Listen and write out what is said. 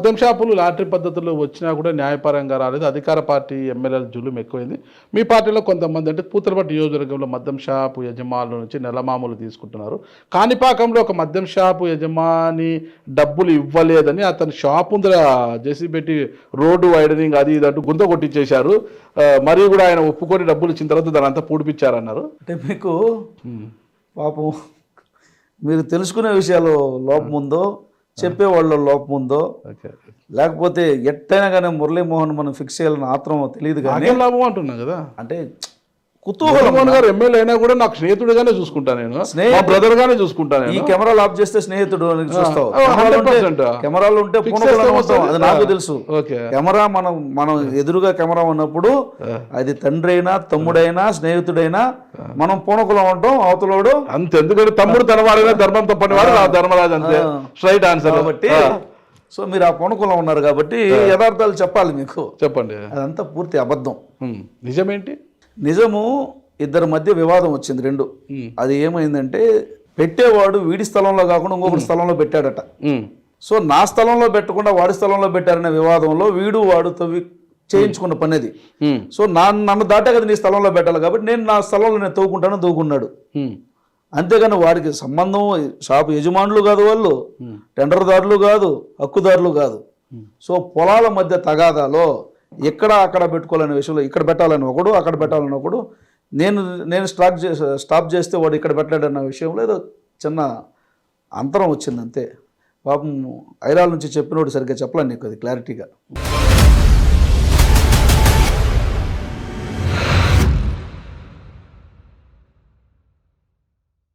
మద్యం షాపులు లాటరీ పద్ధతిలో వచ్చినా కూడా న్యాయపరంగా రాలేదు. అధికార పార్టీ ఎమ్మెల్యేల జులుం ఎక్కువైంది. మీ పార్టీలో కొంతమంది అంటే పూతలపట్టు నియోజకవర్గంలో మద్యం షాపు యజమానుల నుంచి నెలమామూలు తీసుకుంటున్నారు. కాణిపాకంలో ఒక మద్యం షాపు యజమాని డబ్బులు ఇవ్వలేదని అతని షాపు ముందర జేసీ పెట్టి రోడ్డు వైడనింగ్ అది ఇదంటూ గుంత కొట్టించేశారు. మరియు కూడా ఆయన ఒప్పుకొని డబ్బులు ఇచ్చిన తర్వాత దాని అంతా పూడిపించారన్నారు. అంటే మీకు పాపం మీరు తెలుసుకునే విషయాలు లోపం ఉందో, చెప్పేవాళ్ళ లోపం ఉందో, లేకపోతే ఎట్టైనా కానీ మురళీమోహన్ మనం ఫిక్స్ చేయాలని ఆత్రం తెలియదు కానీ లాభం అంటున్నా కదా. అంటే కుతూహలం గారు ఎమ్మెల్యే అయినా కూడా నాకు స్నేహితుడిగానే చూసుకుంటాను, నేను మా బ్రదర్ గానే చూసుకుంటాను. ఈ కెమెరాలు ఆఫ్ చేస్తే స్నేహితుడు అని చూస్తావు. కెమెరాలు ఉంటే అది నాకు తెలుసు. కెమెరా మనం ఎదురుగా కెమెరా ఉన్నప్పుడు అది తండ్రి అయినా తమ్ముడైనా స్నేహితుడైనా మనం పూనకులం ఉంటాం. అవతలోడు అంతే, ఎందుకంటే తమ్ముడు తనవాడైనా ధర్మం తప్పనివాడు ధర్మరాజు, అంతే స్ట్రైట్ ఆన్సర్. కాబట్టి సో మీరు ఆ పూనకులం ఉన్నారు కాబట్టి యథార్థాలు చెప్పాలి. మీకు చెప్పండి, అదంతా పూర్తి అబద్ధం. నిజమేంటి? నిజము, ఇద్దరి మధ్య వివాదం వచ్చింది రెండు. అది ఏమైందంటే పెట్టేవాడు వీడి స్థలంలో కాకుండా ఇంకొకటి స్థలంలో పెట్టాడట. సో నా స్థలంలో పెట్టకుండా వాడి స్థలంలో పెట్టారనే వివాదంలో వీడు వాడు తవ్వి చేయించుకున్న పని అది. సో నన్ను దాటే కదా నీ స్థలంలో పెట్టాలి కాబట్టి నేను నా స్థలంలో నేను తవ్వుకుంటాను, తవ్వుకున్నాడు. అంతేగాని వాడికి సంబంధం షాపు యజమానులు కాదు, వాళ్ళు టెండర్దారులు కాదు, హక్కుదారులు కాదు. సో పొలాల మధ్య తగాదాలో ఎక్కడ అక్కడ పెట్టుకోవాలనే విషయంలో ఇక్కడ పెట్టాలని ఒకడు, అక్కడ పెట్టాలని ఒకడు, నేను స్టాప్ చేస్తే వాడు ఇక్కడ పెట్టాడన్న విషయంలో ఏదో చిన్న అంతరం వచ్చింది అంతే. పాపం ఐరాల నుంచి చెప్పినోడు సరిగ్గా చెప్పలేను నీకు అది క్లారిటీగా.